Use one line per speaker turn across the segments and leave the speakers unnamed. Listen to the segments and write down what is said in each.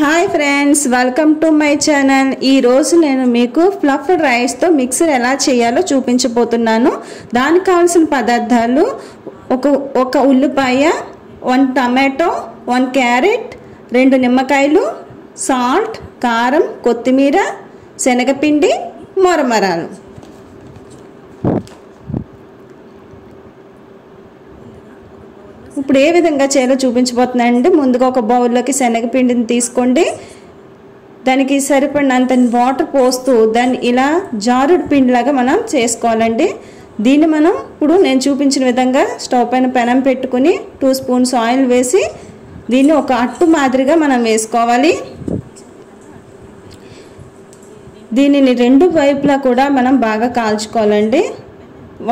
Hi friends, welcome to my channel. ఈరోజు నేను మీకు ఫ్లఫ్డ్ రైస్తో మిక్సర్ ఎలా చేయాలో చూపించబోతున్నాను. దానికి కావాల్సిన పదార్థాలు ఒక ఉల్లిపాయ, 1 టమాటో, 1 క్యారెట్, 2 నిమ్మకాయలు, సాల్ట్, కారం, కొత్తిమీర, శనగపిండి, మొరమరాలు. ఇప్పుడు ఏ విధంగా చేయాలో చూపించబోతున్నానండి. ముందుగా ఒక బౌల్లోకి శనగపిండిని తీసుకోండి. దానికి సరిపడినంత వాటర్ పోస్తూ దాన్ని ఇలా జారుడు పిండిలాగా మనం చేసుకోవాలండి. దీన్ని మనం ఇప్పుడు నేను చూపించిన విధంగా స్టవ్ పైన పెనం పెట్టుకుని 2 స్పూన్స్ ఆయిల్ వేసి దీన్ని ఒక అట్టు మాదిరిగా మనం వేసుకోవాలి. దీనిని 2 వైపులా కూడా మనం బాగా కాల్చుకోవాలండి.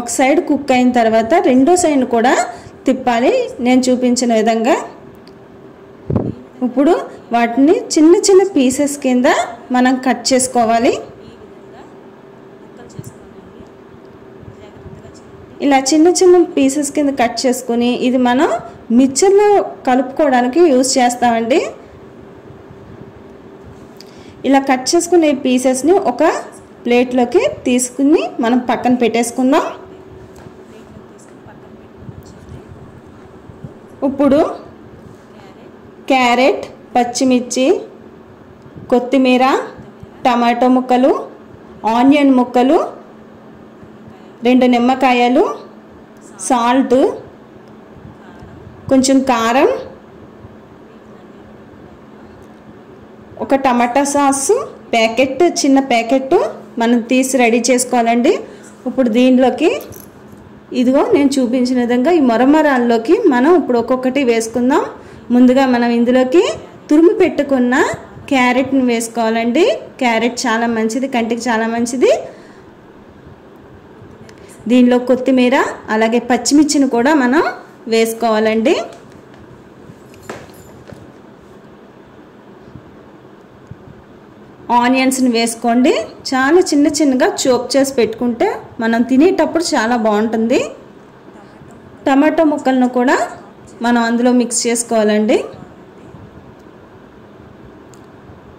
ఒక సైడ్ కుక్ అయిన తర్వాత రెండో సైడ్ కూడా తిప్పాలి నేను చూపించిన విధంగా. ఇప్పుడు వాటిని చిన్న చిన్న పీసెస్ కింద మనం కట్ చేసుకోవాలి. ఇలా చిన్న చిన్న పీసెస్ కింద కట్ చేసుకుని ఇది మనం మిక్చర్లో కలుపుకోవడానికి యూజ్ చేస్తామండి. ఇలా కట్ చేసుకునే పీసెస్ని ఒక ప్లేట్లోకి తీసుకుని మనం పక్కన పెట్టేసుకుందాం. ఇప్పుడు క్యారెట్, పచ్చిమిర్చి, కొత్తిమీర, టమాటో ముక్కలు, ఆనియన్ ముక్కలు, 2 నిమ్మకాయలు, సాల్ట్, కొంచెం కారం, ఒక టమాటా సాసు ప్యాకెట్, చిన్న ప్యాకెట్ మనం తీసి రెడీ చేసుకోవాలండి. ఇప్పుడు దీనిలోకి ఇదిగో నేను చూపించిన విధంగా ఈ మొరమరాల్లోకి మనం ఇప్పుడు ఒక్కొక్కటి వేసుకుందాం. ముందుగా మనం ఇందులోకి తురిమి పెట్టుకున్న క్యారెట్ని వేసుకోవాలండి. క్యారెట్ చాలా మంచిది, కంటికి చాలా మంచిది. దీనిలో కొత్తిమీర అలాగే పచ్చిమిర్చిని కూడా మనం వేసుకోవాలండి. ఆనియన్స్ని వేసుకోండి. చాలా చిన్న చిన్నగా చాప్ చేసి పెట్టుకుంటే మనం తినేటప్పుడు చాలా బాగుంటుంది. టమాటో ముక్కలను కూడా మనం అందులో మిక్స్ చేసుకోవాలండి.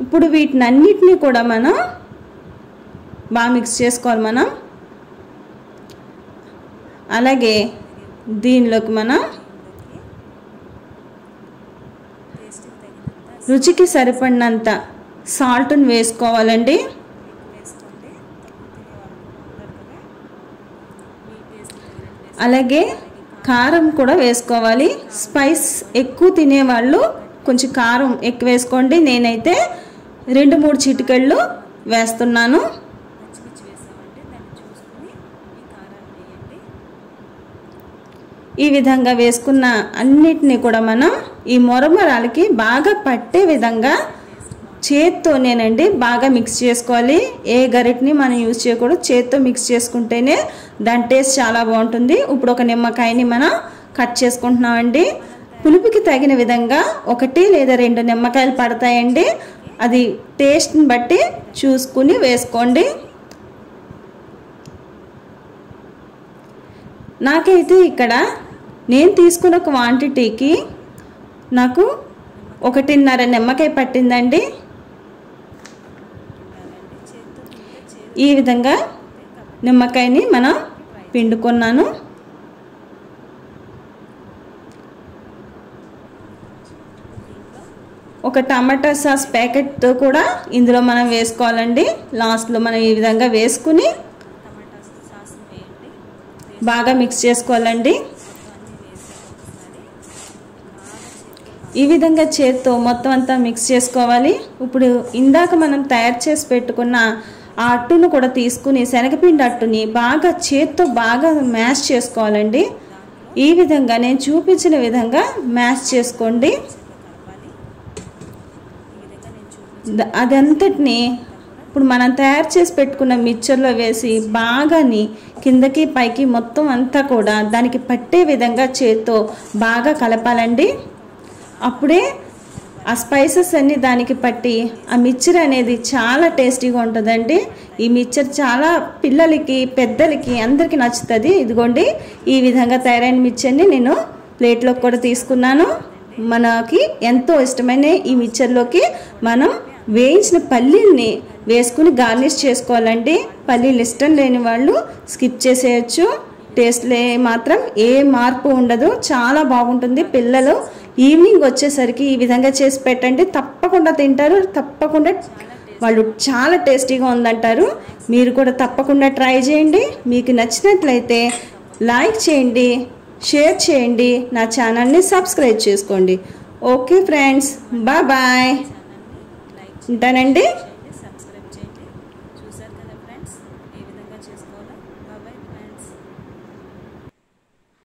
ఇప్పుడు వీటిని అన్నిటినీ కూడా మనం బాగా మిక్స్ చేసుకోవాలి. అలాగే దీనిలోకి మనం రుచికి సరిపడినంత సాల్ట్ని వేసుకోవాలండి. అలాగే కారం కూడా వేసుకోవాలి. స్పైస్ ఎక్కువ తినేవాళ్ళు కొంచెం కారం ఎక్కువ వేసుకోండి. నేనైతే 2-3 చిటికెళ్ళు వేస్తున్నాను. ఈ విధంగా వేసుకున్న అన్నిటినీ కూడా మనం ఈ మొరమరాలకి బాగా పట్టే విధంగా చేత్తోనేనండి బాగా మిక్స్ చేసుకోవాలి. ఏ గరిటని మనం యూజ్ చేయకూడదు, చేత్తో మిక్స్ చేసుకుంటేనే దాని టేస్ట్ చాలా బాగుంటుంది. ఇప్పుడు ఒక నిమ్మకాయని మనం కట్ చేసుకుంటున్నామండి. పులుపుకి తగిన విధంగా 1 లేదా 2 నిమ్మకాయలు పడతాయండి. అది టేస్ట్ని బట్టి చూసుకుని వేసుకోండి. నాకైతే ఇక్కడ నేను తీసుకున్న క్వాంటిటీకి నాకు 1.5 నిమ్మకాయ పట్టిందండి. ఈ విధంగా నిమ్మకాయని మనం పిండుకున్నాను. ఒక టమాటా సాస్ ప్యాకెట్ కూడా ఇందులో మనం వేసుకోవాలండి. లాస్ట్లో మనం ఈ విధంగా వేసుకుని బాగా మిక్స్ చేసుకోవాలండి. ఈ విధంగా చేత్తో మొత్తం అంతా మిక్స్ చేసుకోవాలి. ఇప్పుడు ఇందాక మనం తయారు చేసి పెట్టుకున్న ఆ అట్టును కూడా తీసుకుని శనగపిండి అట్టుని బాగా చేత్తో బాగా మ్యాష్ చేసుకోవాలండి. ఈ విధంగా నేను చూపించిన విధంగా మ్యాష్ చేసుకోండి. అదంతటిని ఇప్పుడు మనం తయారు చేసి పెట్టుకున్న మిక్చర్లో వేసి బాగాని కిందకి పైకి మొత్తం అంతా కూడా దానికి పట్టే విధంగా చేత్తో బాగా కలపాలండి. అప్పుడే ఆ స్పైసెస్ అన్నీ దానికి పట్టి ఆ మిక్చర్ అనేది చాలా టేస్టీగా ఉంటుందండి. ఈ మిక్చర్ చాలా పిల్లలకి, పెద్దలకి అందరికీ నచ్చుతుంది. ఇదిగోండి ఈ విధంగా తయారైన మిక్చర్ని నేను ప్లేట్లోకి కూడా తీసుకున్నాను. మనకి ఎంతో ఇష్టమైన ఈ మిక్చర్లోకి మనం వేయించిన పల్లీల్ని వేసుకుని గార్నిష్ చేసుకోవాలండి. పల్లీలు ఇష్టం లేని వాళ్ళు స్కిప్ చేసేయచ్చు. టేస్ట్లో మాత్రం ఏ మార్పు ఉండదు, చాలా బాగుంటుంది. పిల్లలు ఈవినింగ్ వచ్చేసరికి ఈ విధంగా చేసి పెట్టండి, తప్పకుండా తింటారు. తప్పకుండా వాళ్ళు చాలా టేస్టీగా ఉందంటారు. మీరు కూడా తప్పకుండా ట్రై చేయండి. మీకు నచ్చినట్లయితే లైక్ చేయండి, షేర్ చేయండి, నా ఛానల్ని సబ్స్క్రైబ్ చేసుకోండి. ఓకే ఫ్రెండ్స్, బాయ్ బాయ్, ఉంటానండి.